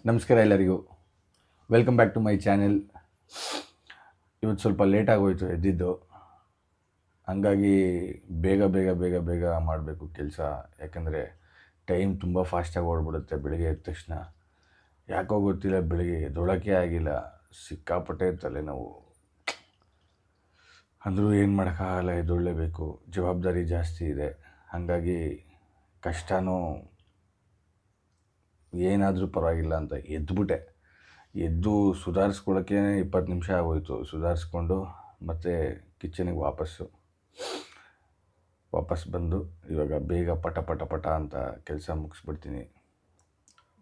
ನಮಸ್ಕಾರ ಎಲ್ಲರಿಗೂ, welcome back to my channel. ಇವತ್ತು ಸ್ವಲ್ಪ ಲೇಟಾಗೋಯ್ತು ಎದ್ದಿದ್ದು, ಹಂಗಾಗಿ ಬೇಗ ಬೇಗ ಬೇಗ ಬೇಗ ಮಾಡಬೇಕು ಕೆಲಸ. ಯಾಕಂದರೆ ಟೈಮ್ ತುಂಬ ಫಾಸ್ಟಾಗಿ ಓಡ್ಬಿಡುತ್ತೆ ಬೆಳಿಗ್ಗೆ ಎದ್ದ ತಕ್ಷಣ. ಯಾಕೋ ಗೊತ್ತಿಲ್ಲ, ಬೆಳಿಗ್ಗೆ ಎದ್ದೊಳಕ್ಕೆ ಆಗಿಲ್ಲ, ಸಿಕ್ಕಾಪಟ್ಟೆ ತಲೆನೋವು. ಅಂದರೂ ಏನು ಮಾಡೋಕ್ಕಾಗಲ್ಲ, ಎದ್ದೊಳ್ಳೇಬೇಕು. ಜವಾಬ್ದಾರಿ ಜಾಸ್ತಿ ಇದೆ, ಹಾಗಾಗಿ ಕಷ್ಟನೂ ಏನಾದರೂ ಪರವಾಗಿಲ್ಲ ಅಂತ ಎದ್ದುಬಿಟ್ಟೆ. ಎದ್ದು ಸುಧಾರಿಸ್ಕೊಳ್ಳೋಕ್ಕೆ 20 ನಿಮಿಷ ಆಗೋಯ್ತು. ಸುಧಾರಿಸ್ಕೊಂಡು ಮತ್ತೆ ಕಿಚನಿಗೆ ವಾಪಸ್ ಬಂದು ಇವಾಗ ಬೇಗ ಪಟ ಪಟ ಪಟ ಅಂತ ಕೆಲಸ ಮುಗಿಸ್ಬಿಡ್ತೀನಿ.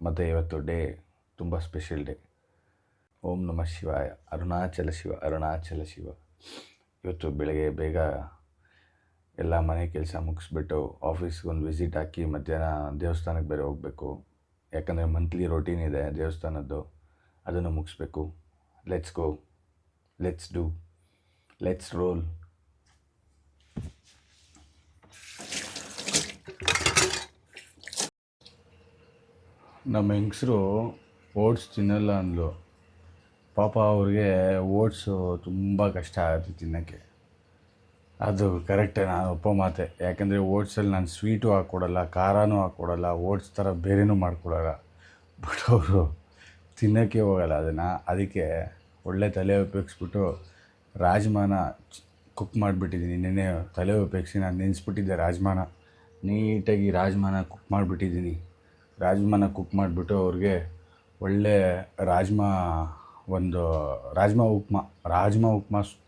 ಮತ್ತು ಇವತ್ತು ಡೇ ತುಂಬ ಸ್ಪೆಷಲ್ ಡೇ. ಓಂ ನಮಃ ಶಿವಾಯ, ಅರುಣಾಚಲ ಶಿವ, ಅರುಣಾಚಲ ಶಿವ. ಇವತ್ತು ಬೆಳಗ್ಗೆ ಬೇಗ ಎಲ್ಲ ಮನೆ ಕೆಲಸ ಮುಗಿಸ್ಬಿಟ್ಟು ಆಫೀಸ್ಗೆ ಒಂದು ವಿಸಿಟ್ ಹಾಕಿ ಮಧ್ಯಾಹ್ನ ದೇವಸ್ಥಾನಕ್ಕೆ ಬೇರೆ ಹೋಗಬೇಕು. ಯಾಕಂದರೆ ಮಂತ್ಲಿ ರೊಟೀನ್ ಇದೆ ದೇವಸ್ಥಾನದ್ದು, ಅದನ್ನು ಮುಗಿಸ್ಬೇಕು. Let's go, let's do, let's roll. ನಮ್ಮ ಹೆಂಗಸರು ಓಟ್ಸ್ ತಿನ್ನಲ್ಲ ಅಂದ್ಲು. ಪಾಪ ಅವ್ರಿಗೆ ಓಟ್ಸು ತುಂಬ ಕಷ್ಟ ಆಗುತ್ತೆ ತಿನ್ನೋಕ್ಕೆ. ಅದು ಕರೆಕ್ಟೇ, ನಾನು ಒಪ್ಪೋ ಮಾತೆ. ಯಾಕಂದರೆ ಓಟ್ಸಲ್ಲಿ ನಾನು ಸ್ವೀಟು ಹಾಕ್ಕೊಡಲ್ಲ, ಖಾರನೂ ಹಾಕ್ಕೊಡಲ್ಲ, ಓಟ್ಸ್ ಥರ ಬೇರೆನೂ ಮಾಡ್ಕೊಡಲ್ಲ. ಬಟ್ ಅವರು ತಿನ್ನೋಕ್ಕೆ ಹೋಗಲ್ಲ ಅದನ್ನು. ಅದಕ್ಕೆ ಒಳ್ಳೆ ತಲೆ ಉಪಯೋಗಿಸ್ಬಿಟ್ಟು ರಾಜ್ಮಾನ ಕುಕ್ ಮಾಡಿಬಿಟ್ಟಿದ್ದೀನಿ. ನೆನ್ನೆ ತಲೆ ಉಪಯೋಗಿಸಿ ನಾನು ನೆನೆಸ್ಬಿಟ್ಟಿದ್ದೆ ರಾಜ್ಮಾನ. ನೀಟಾಗಿ ರಾಜ್ಮಾನ ಕುಕ್ ಮಾಡಿಬಿಟ್ಟಿದ್ದೀನಿ. ರಾಜ್ಮಾನ ಕುಕ್ ಮಾಡಿಬಿಟ್ಟು ಅವ್ರಿಗೆ ಒಳ್ಳೆ ರಾಜ್ಮಾ ಉಪ್ಮಾ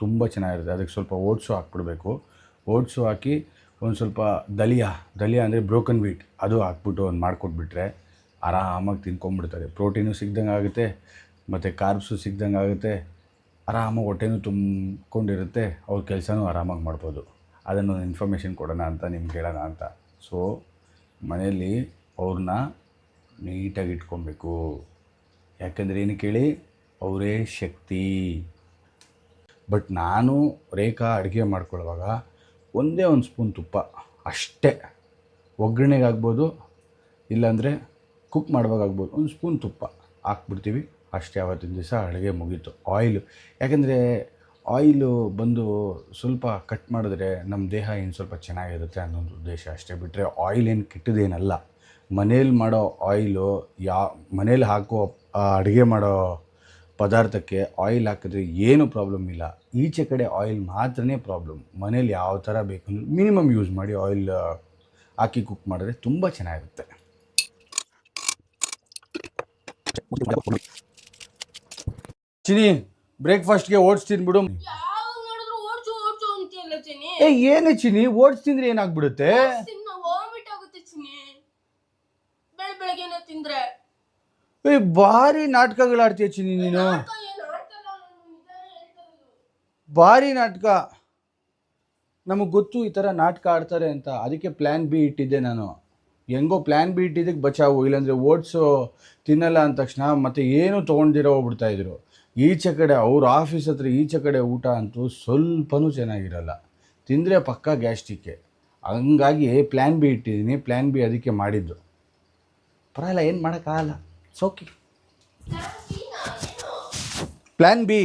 ತುಂಬ ಚೆನ್ನಾಗಿರುತ್ತೆ. ಅದಕ್ಕೆ ಸ್ವಲ್ಪ ಓಟ್ಸು ಹಾಕ್ಬಿಡ್ಬೇಕು. ಓಟ್ಸು ಹಾಕಿ ಒಂದು ಸ್ವಲ್ಪ ದಲಿಯಾ ಅಂದರೆ ಬ್ರೋಕನ್ ವೀಟ್, ಅದು ಹಾಕ್ಬಿಟ್ಟು ಒಂದು ಮಾಡಿಕೊಟ್ಬಿಟ್ರೆ ಆರಾಮಾಗಿ ತಿನ್ಕೊಂಬಿಡ್ತಾರೆ. ಪ್ರೋಟೀನು ಸಿಗ್ದಂಗೆ ಆಗುತ್ತೆ, ಮತ್ತು ಕಾರ್ಬ್ಸು ಸಿಗ್ದಂಗೆ ಆಗುತ್ತೆ. ಆರಾಮಾಗಿ ಹೊಟ್ಟೆನೂ ತುಂಬಿಕೊಂಡಿರುತ್ತೆ. ಅವ್ರ ಕೆಲಸನೂ ಆರಾಮಾಗಿ ಮಾಡ್ಬೋದು. ಅದನ್ನು ಇನ್ಫಾರ್ಮೇಷನ್ ಕೊಡೋಣ ಅಂತ ನಿಮ್ಗೆ ಹೇಳೋಣ ಅಂತ. ಸೊ ಮನೆಯಲ್ಲಿ ಅವ್ರನ್ನ ನೀಟಾಗಿ ಇಟ್ಕೊಬೇಕು. ಯಾಕಂದರೆ ಏನಕ್ಕೆ ಹೇಳಿ, ಅವರೇ ಶಕ್ತಿ. ಬಟ್ ನಾನು ರೇಖಾ ಅಡುಗೆ ಮಾಡ್ಕೊಳ್ಳುವಾಗ ಒಂದೇ ಒಂದು ಸ್ಪೂನ್ ತುಪ್ಪ ಅಷ್ಟೇ. ಒಗ್ಗರಣೆಗೆ ಆಗ್ಬೋದು, ಇಲ್ಲಾಂದರೆ ಕುಕ್ ಮಾಡುವಾಗ ಆಗ್ಬೋದು, ಒಂದು ಸ್ಪೂನ್ ತುಪ್ಪ ಹಾಕ್ಬಿಡ್ತೀವಿ ಅಷ್ಟೇ. ಆವತ್ತಿನ ದಿವಸ ಅಡುಗೆ ಮುಗೀತು. ಆಯಿಲು, ಯಾಕಂದರೆ ಆಯಿಲು ಬಂದು ಸ್ವಲ್ಪ ಕಟ್ ಮಾಡಿದ್ರೆ ನಮ್ಮ ದೇಹ ಏನು ಸ್ವಲ್ಪ ಚೆನ್ನಾಗಿರುತ್ತೆ ಅನ್ನೋದು ಉದ್ದೇಶ ಅಷ್ಟೇ. ಬಿಟ್ಟರೆ ಆಯಿಲ್ ಏನು ಕೆಟ್ಟದೇನಲ್ಲ. ಮನೇಲಿ ಮಾಡೋ ಆಯಿಲು, ಮನೇಲಿ ಹಾಕೋ ಅಡುಗೆ ಮಾಡೋ ಪದಾರ್ಥಕ್ಕೆ ಆಯಿಲ್ ಹಾಕಿದ್ರೆ ಏನೂ ಪ್ರಾಬ್ಲಮ್ ಇಲ್ಲ. ಈಚೆ ಕಡೆ ಆಯಿಲ್ ಮಾತ್ರನೇ ಪ್ರಾಬ್ಲಮ್. ಮನೇಲಿ ಯಾವ ಥರ ಬೇಕು ಮಿನಿಮಮ್ ಯೂಸ್ ಮಾಡಿ ಆಯಿಲ್ ಹಾಕಿ ಕುಕ್ ಮಾಡಿದ್ರೆ ತುಂಬ ಚೆನ್ನಾಗಿರುತ್ತೆ. ಚಿನಿ, ಬ್ರೇಕ್ಫಾಸ್ಟ್ಗೆ ಓಟ್ಸ್ ತಿನ್ಬಿಡು. ಏನೇ ಚಿನಿ, ಓಟ್ಸ್ ತಿಂದ್ರೆ ಏನಾಗ್ಬಿಡುತ್ತೆ? ಭಾರಿ ನಾಟಕಗಳಾಡ್ತೀಯ ಚಿನಿ ನೀನು. ಭಾರಿ ನಾಟಕ. ನಮಗೆ ಗೊತ್ತು ಈ ಥರ ನಾಟಕ ಆಡ್ತಾರೆ ಅಂತ. ಅದಕ್ಕೆ ಪ್ಲ್ಯಾನ್ ಬಿ ಇಟ್ಟಿದ್ದೆ ನಾನು. ಹೆಂಗೋ ಪ್ಲ್ಯಾನ್ ಬಿ ಇಟ್ಟಿದ್ದಕ್ಕೆ ಬಚಾವು. ಇಲ್ಲಾಂದರೆ ಓಟ್ಸು ತಿನ್ನಲ್ಲ ಅಂದ ತಕ್ಷಣ ಮತ್ತೆ ಏನೂ ತೊಗೊಂಡಿರೋ ಹೋಗ್ಬಿಡ್ತಾಯಿದ್ರು. ಈಚೆ ಕಡೆ ಅವ್ರ ಆಫೀಸ್ ಹತ್ರ ಈಚೆ ಕಡೆ ಊಟ ಅಂತೂ ಸ್ವಲ್ಪನೂ ಚೆನ್ನಾಗಿರಲ್ಲ. ತಿಂದರೆ ಪಕ್ಕಾ ಗ್ಯಾಸ್ಟ್ರಿಕ್ಕೆ. ಹಂಗಾಗಿ ಪ್ಲ್ಯಾನ್ ಬಿ ಇಟ್ಟಿದ್ದೀನಿ. ಪ್ಲ್ಯಾನ್ ಬಿ ಅದಕ್ಕೆ ಮಾಡಿದ್ದು. ಪರವಾಗಿಲ್ಲ, ಏನು ಮಾಡೋಕ್ಕಾಗಲ್ಲ. ಸೋಕಿ ಪ್ಲ್ಯಾನ್ ಬಿ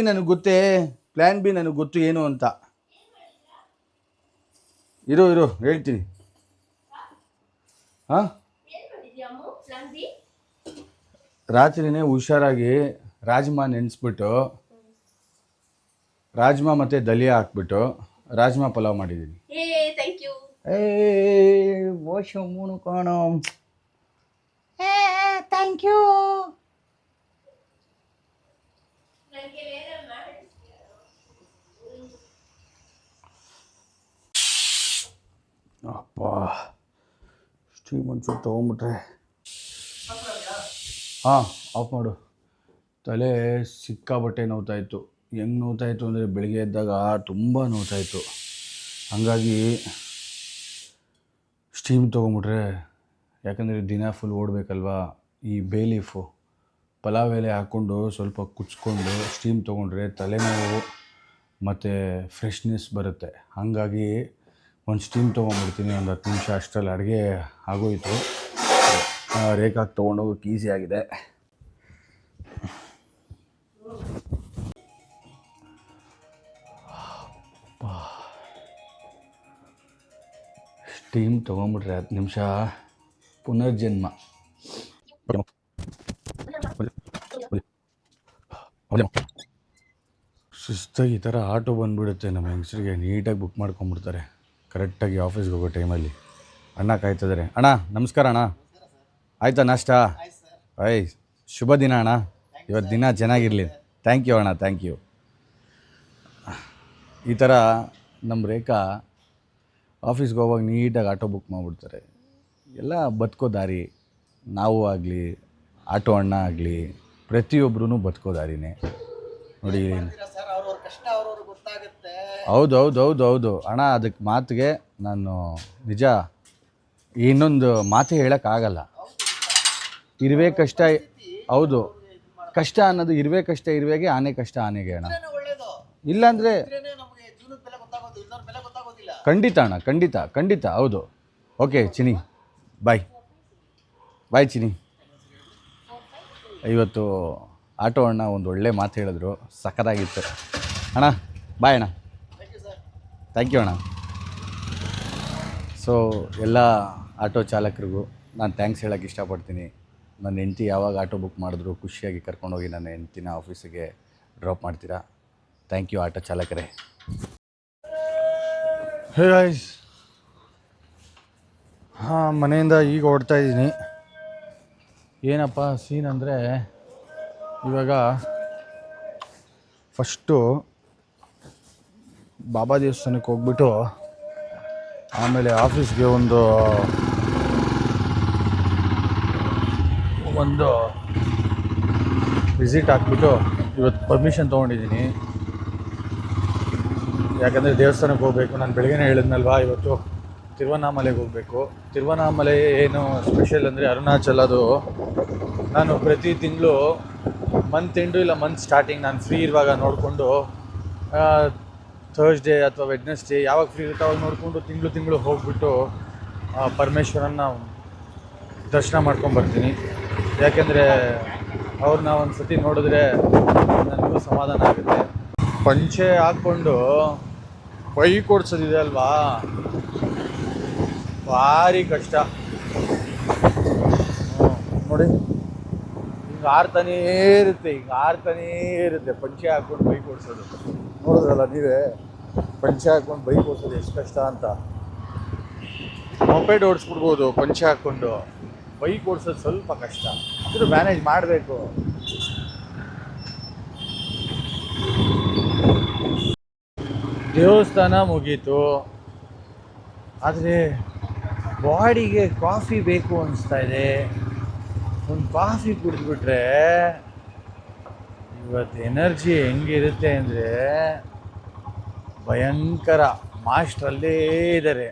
ನನಗೆ ಗೊತ್ತೇ. ಪ್ಲ್ಯಾನ್ ಬಿ ನನಗೆ ಗೊತ್ತು ಏನು ಅಂತ. ಇರು ಹೇಳ್ತೀನಿ. ಹಾಂ, ರಾತ್ರಿನೇ ಹುಷಾರಾಗಿ ರಾಜ್ಮಾ ನೆನೆಸ್ಬಿಟ್ಟು, ರಾಜ್ಮಾ ಮತ್ತು ದಲಿಯಾ ಹಾಕ್ಬಿಟ್ಟು ರಾಜ್ಮಾ ಪಲಾವ್ ಮಾಡಿದ್ದೀನಿ. ಮೋಶ ಮೂನು ಕಾಣೋ. Thank you. ಅಪ್ಪ, ಸ್ಟೀಮ್ ಒಂಚೂರು ತೊಗೊಂಬಿಟ್ರೆ. ಹಾಂ, ಆಫ್ ಮಾಡು. ತಲೆ ಸಿಕ್ಕಾಬಟ್ಟೆ ನೋವ್ತಾಯಿತ್ತು. ಹೆಂಗೆ ನೋವ್ತಾಯಿತ್ತು ಅಂದರೆ ಬೆಳಿಗ್ಗೆ ಎದ್ದಾಗ ತುಂಬ ನೋವ್ತಾಯಿತ್ತು. ಹಾಗಾಗಿ ಸ್ಟೀಮ್ ತೊಗೊಂಬಿಟ್ರೆ, ಯಾಕಂದರೆ ದಿನ ಫುಲ್ ಓಡಬೇಕಲ್ವಾ. ಈ ಬೇ ಲೀಫು ಪಲಾವ್ ಎಲೆ ಹಾಕ್ಕೊಂಡು ಸ್ವಲ್ಪ ಕುಚ್ಕೊಂಡು ಸ್ಟೀಮ್ ತೊಗೊಂಡ್ರೆ ತಲೆನೋವು ಮತ್ತು ಫ್ರೆಶ್ನೆಸ್ ಬರುತ್ತೆ. ಹಾಗಾಗಿ ಒಂದು ಸ್ಟೀಮ್ ತೊಗೊಂಡ್ಬಿಡ್ತೀನಿ. ಒಂದು 10 ನಿಮಿಷ ಅಷ್ಟರಲ್ಲಿ ಅಡುಗೆ ಆಗೋಯಿತು. ರೇಖಾಗೆ ತೊಗೊಂಡೋಗೋಕೆ ಈಸಿ ಆಗಿದೆ. ಸ್ಟೀಮ್ ತೊಗೊಂಬಿಟ್ರೆ 10 ನಿಮಿಷ ಪುನರ್ಜನ್ಮ. ಶಿಸ್ತಾಗಿ ಈ ಥರ ಆಟೋ ಬಂದುಬಿಡುತ್ತೆ ನಮ್ಮ ಹೆಂಗಸರಿಗೆ. ನೀಟಾಗಿ ಬುಕ್ ಮಾಡ್ಕೊಂಬಿಡ್ತಾರೆ ಕರೆಕ್ಟಾಗಿ ಆಫೀಸ್ಗೆ ಹೋಗೋ ಟೈಮಲ್ಲಿ. ಅಣ್ಣ ಕಾಯ್ತಿದ್ದಾರೆ. ಅಣ್ಣ ನಮಸ್ಕಾರ ಅಣ್ಣ, ಆಯಿತಾ ನಾಷ್ಟ? ಶುಭ ದಿನ ಅಣ್ಣ, ಇವತ್ತು ದಿನ ಚೆನ್ನಾಗಿರಲಿ. ಥ್ಯಾಂಕ್ ಯು ಅಣ್ಣ, ಥ್ಯಾಂಕ್ ಯು. ಈ ಥರ ನಮ್ಮ ರೇಖಾ ಆಫೀಸ್ಗೆ ಹೋಗುವಾಗ ನೀಟಾಗಿ ಆಟೋ ಬುಕ್ ಮಾಡಿಬಿಡ್ತಾರೆ. ಎಲ್ಲ ಬದುಕೋ ದಾರಿ. ನಾವು ಆಗಲಿ, ಆಟೋ ಅಣ್ಣ ಆಗಲಿ, ಪ್ರತಿಯೊಬ್ಬರೂ ಬದುಕೋ ದಾರಿನೇ ನೋಡಿ. ಹೌದು ಅಣ್ಣ, ಅದಕ್ಕೆ ಮಾತಿಗೆ ನಾನು ನಿಜ ಇನ್ನೊಂದು ಮಾತೇ ಹೇಳೋಕ್ಕಾಗಲ್ಲ. ಇರುವೆ ಕಷ್ಟ, ಹೌದು, ಕಷ್ಟ ಅನ್ನೋದು ಇರುವೆ ಕಷ್ಟ ಇರುವೆಗೆ, ಆನೆ ಕಷ್ಟ ಆನೆಗೆ ಅಣ್ಣ. ಇಲ್ಲಾಂದರೆ ಖಂಡಿತ ಅಣ್ಣ, ಖಂಡಿತ ಹೌದು. ಓಕೆ ಚಿನಿ, ಬಾಯ್ ಚಿನಿ. ಇವತ್ತು ಆಟೋ ಅಣ್ಣ ಒಂದು ಒಳ್ಳೆ ಮಾತು ಹೇಳಿದ್ರು, ಸಖತ್ತಾಗಿತ್ತು ಅಣ್ಣ. ಬಾಯ್ ಅಣ್ಣ, ಥ್ಯಾಂಕ್ ಯು ಅಣ್ಣ. ಸೊ ಎಲ್ಲ ಆಟೋ ಚಾಲಕರಿಗೂ ನಾನು ಥ್ಯಾಂಕ್ಸ್ ಹೇಳೋಕ್ಕೆ ಇಷ್ಟಪಡ್ತೀನಿ. ನನ್ನ ಹೆಂಡತಿ ಯಾವಾಗ ಆಟೋ ಬುಕ್ ಮಾಡಿದ್ರು ಖುಷಿಯಾಗಿ ಕರ್ಕೊಂಡೋಗಿ ನನ್ನ ಹೆಂಡ್ತಿನ ಆಫೀಸಿಗೆ ಡ್ರಾಪ್ ಮಾಡ್ತೀರಾ. ಥ್ಯಾಂಕ್ ಯು ಆಟೋ ಚಾಲಕರೇ. ಹೇ ಗೈಸ್, ಮನೆಯಿಂದ ಈಗ ಹೊರಡ್ತಾ ಇದ್ದೀನಿ. ಏನಪ್ಪ ಸೀನ್ ಅಂದರೆ, ಇವಾಗ ಫಸ್ಟು ಬಾಬಾ ದೇವಸ್ಥಾನಕ್ಕೆ ಹೋಗ್ಬಿಟ್ಟು ಆಮೇಲೆ ಆಫೀಸ್ಗೆ ಒಂದು ವಿಸಿಟ್ ಹಾಕ್ಬಿಟ್ಟು ಇವತ್ತು ಪರ್ಮಿಷನ್ ತೊಗೊಂಡಿದ್ದೀನಿ. ಯಾಕಂದರೆ ದೇವಸ್ಥಾನಕ್ಕೆ ಹೋಗಬೇಕು. ನಾನು ಬೆಳಗ್ಗೆನೇ ಹೇಳಿದ್ನಲ್ವಾ, ಇವತ್ತು ತಿರುವಣ್ಣಾಮಲೆಗೆ ಹೋಗಬೇಕು. ತಿರುವಣ್ಣಾಮಲೆ ಏನು ಸ್ಪೆಷಲ್ ಅಂದರೆ, ಅರುಣಾಚಲದು ನಾನು ಪ್ರತಿ ತಿಂಗಳು ಮಂತ್ ಎಂಡು ಇಲ್ಲ ಮಂತ್ ಸ್ಟಾರ್ಟಿಂಗ್ ನಾನು ಫ್ರೀ ಇರುವಾಗ ನೋಡಿಕೊಂಡು, ಥರ್ಸ್ಡೇ ಅಥವಾ ವೆಡ್ನೆಸ್ಡೇ ಯಾವಾಗ ಫ್ರೀ ಇರುತ್ತೆ ಅವಾಗ ನೋಡಿಕೊಂಡು ತಿಂಗಳು ಹೋಗ್ಬಿಟ್ಟು ಪರಮೇಶ್ವರನ್ನ ದರ್ಶನ ಮಾಡ್ಕೊಂಬರ್ತೀನಿ. ಯಾಕೆಂದರೆ ಅವ್ರನ್ನ ಒಂದು ಸತಿ ನೋಡಿದ್ರೆ ನನಗೂ ಸಮಾಧಾನ ಆಗುತ್ತೆ. ಪಂಚೆ ಹಾಕ್ಕೊಂಡು ಬೈಕ್ ಓಡಿಸೋದಿದೆ ಅಲ್ವಾ, ಭಾರಿ ಕಷ್ಟ. ನೋಡಿ ಹಿಂಗೆ ಆಡ್ತಾನೇ ಇರುತ್ತೆ ಪಂಚೆ ಹಾಕ್ಕೊಂಡು ಬೈಕ್ ಓಡಿಸೋದು. ನೋಡಿದ್ರಲ್ಲ ನೀವೇ, ಪಂಚೆ ಹಾಕ್ಕೊಂಡು ಬೈಕ್ ಓಡಿಸೋದು ಎಷ್ಟು ಕಷ್ಟ ಅಂತ. ಮೊಪೆಡ್ ಓಡಿಸ್ಬಿಡ್ಬೋದು ಪಂಚೆ ಹಾಕ್ಕೊಂಡು, ಬೈಕ್ ಓಡಿಸೋದು ಸ್ವಲ್ಪ ಕಷ್ಟ. ಅದು ಮ್ಯಾನೇಜ್ ಮಾಡಬೇಕು. ದೇವಸ್ಥಾನ ಮುಗೀತು, ಆದರೆ ಬಾಡಿಗೆ ಕಾಫಿ ಬೇಕು ಅನಿಸ್ತಾ ಇದೆ. ಒಂದು ಕಾಫಿ ಕುಡಿದ್ಬಿಟ್ರೆ ಇವತ್ತು ಎನರ್ಜಿ ಹೆಂಗಿರುತ್ತೆ ಅಂದರೆ ಭಯಂಕರ. ಮಾಸ್ಟ್ರಲ್ಲೇ ಇದ್ದಾರೆ,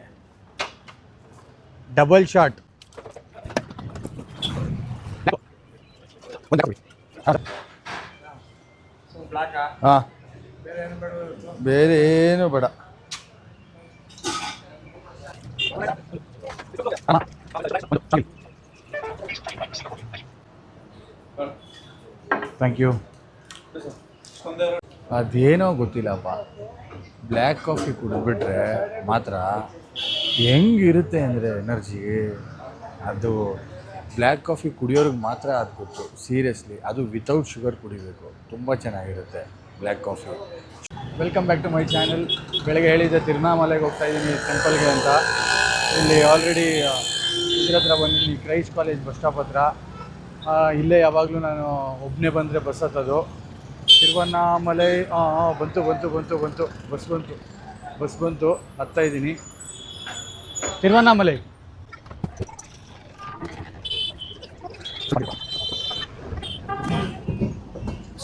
ಡಬಲ್ ಶಾಟ್. ಹಾಂ, ಬೇರೆ ಏನು ಬೇಡ. Thank you. ಅದೇನೋ ಗೊತ್ತಿಲ್ಲಪ್ಪ, ಬ್ಲ್ಯಾಕ್ ಕಾಫಿ ಕುಡಿದ್ಬಿಟ್ರೆ ಮಾತ್ರ ಹೆಂಗಿರುತ್ತೆ ಅಂದರೆ ಎನರ್ಜಿ. ಅದು ಬ್ಲ್ಯಾಕ್ ಕಾಫಿ ಕುಡಿಯೋರಿಗೆ ಮಾತ್ರ ಅದು ಗೊತ್ತು, ಸೀರಿಯಸ್ಲಿ. ಅದು ವಿತೌಟ್ ಶುಗರ್ ಕುಡಿಬೇಕು, ತುಂಬ ಚೆನ್ನಾಗಿರುತ್ತೆ black coffee. Welcome back to my channel. ಬೆಳಗ್ಗೆ ಹೇಳಿದ್ದೆ ತಿರುವಣ್ಣಾಮಲೆಗೆ ಹೋಗ್ತಾಯಿದ್ದೀನಿ ಟೆಂಪಲ್ಗೆ ಅಂತ. ಇಲ್ಲಿ ಆಲ್ರೆಡಿ ಇದ್ರ ಹತ್ರ ಬಂದಿದ್ದೀನಿ, ಕ್ರೈಸ್ಟ್ ಕಾಲೇಜ್ ಬಸ್ ಸ್ಟಾಪ್ ಹತ್ರ. ಇಲ್ಲೇ ಯಾವಾಗಲೂ ನಾನು ಒಬ್ಬನೇ ಬಂದರೆ ಬಸ್ ಹತ್ತೋದು. ತಿರುವಣ್ಣಾಮಲೈ ಬಂತು ಬಸ್ ಬಂತು ಹತ್ತಾ ಇದ್ದೀನಿ. ತಿರುವಣ್ಣಾಮಲೈ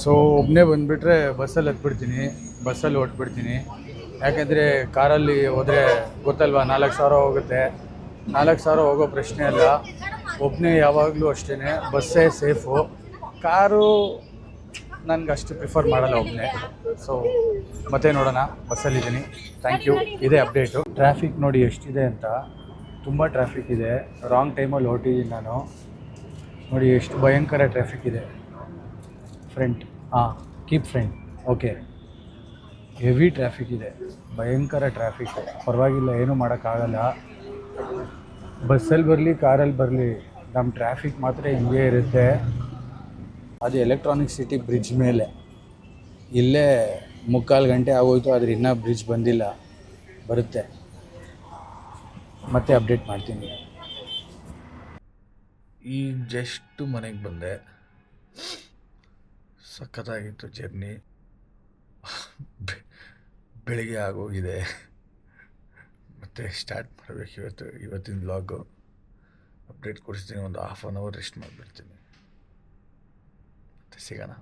ಸೊ ಒಬ್ಬನೇ ಬಂದುಬಿಟ್ರೆ ಬಸ್ಸಲ್ಲಿ ಹೊಟ್ಬಿಡ್ತೀನಿ. ಯಾಕೆಂದರೆ ಕಾರಲ್ಲಿ ಹೋದರೆ ಗೊತ್ತಲ್ವ, 4,000 ಹೋಗುತ್ತೆ. 4,000 ಹೋಗೋ ಪ್ರಶ್ನೆ ಅಲ್ಲ. ಒಬ್ಬನೇ ಯಾವಾಗಲೂ ಅಷ್ಟೇ, ಬಸ್ಸೇ ಸೇಫು. ಕಾರು ನನಗೆ ಅಷ್ಟು ಪ್ರಿಫರ್ ಮಾಡಲ್ಲ ಒಬ್ಬನೇ. ಸೊ ಮತ್ತೆ ನೋಡೋಣ, ಬಸ್ಸಲ್ಲಿದ್ದೀನಿ. Thank you. ಇದೇ ಅಪ್ಡೇಟು. ಟ್ರಾಫಿಕ್ ನೋಡಿ ಎಷ್ಟಿದೆ ಅಂತ, ತುಂಬ ಟ್ರಾಫಿಕ್ ಇದೆ. ರಾಂಗ್ ಟೈಮಲ್ಲಿ ಹೊರಟಿದ್ದೀನಿ ನಾನು. ನೋಡಿ ಎಷ್ಟು ಭಯಂಕರ ಟ್ರಾಫಿಕ್ ಇದೆ. Front keep front. Okay, heavy traffic ಇದೆ, ಭಯಂಕರ ಟ್ರಾಫಿಕ್. ಪರವಾಗಿಲ್ಲ, ಏನೂ ಮಾಡೋಕ್ಕಾಗಲ್ಲ. ಬಸ್ಸಲ್ಲಿ ಬರಲಿ ಕಾರಲ್ಲಿ ಬರಲಿ, ನಮ್ಮ ಟ್ರಾಫಿಕ್ ಮಾತ್ರ ಹಿಂಗೆ ಇರುತ್ತೆ. ಅದು ಎಲೆಕ್ಟ್ರಾನಿಕ್ ಸಿಟಿ ಬ್ರಿಡ್ಜ್ ಮೇಲೆ, ಇಲ್ಲೇ 3/4 ಗಂಟೆ ಆಗೋಯ್ತು, ಆದರೆ ಇನ್ನೂ ಬ್ರಿಡ್ಜ್ ಬಂದಿಲ್ಲ. ಬರುತ್ತೆ, ಮತ್ತೆ ಅಪ್ಡೇಟ್ ಮಾಡ್ತೀನಿ. ಈಗ ಜಸ್ಟ್ ಮನೆಗೆ ಬಂದೆ. ಸಖತ್ತಾಗಿತ್ತು ಜರ್ನಿ. ಬೆಳಿಗ್ಗೆ ಆಗೋಗಿದೆ. ಮತ್ತೆ ಸ್ಟಾರ್ಟ್ ಮಾಡಬೇಕು ಇವತ್ತಿನ ವ್ಲಾಗು. ಅಪ್ಡೇಟ್ ಕೊಡಿಸ್ತೀನಿ. ಒಂದು 1/2 ಅವರ್ ರೆಸ್ಟ್ ಮಾಡಿಬಿಡ್ತೀನಿ. ಮತ್ತೆ ಸಿಗೋಣ.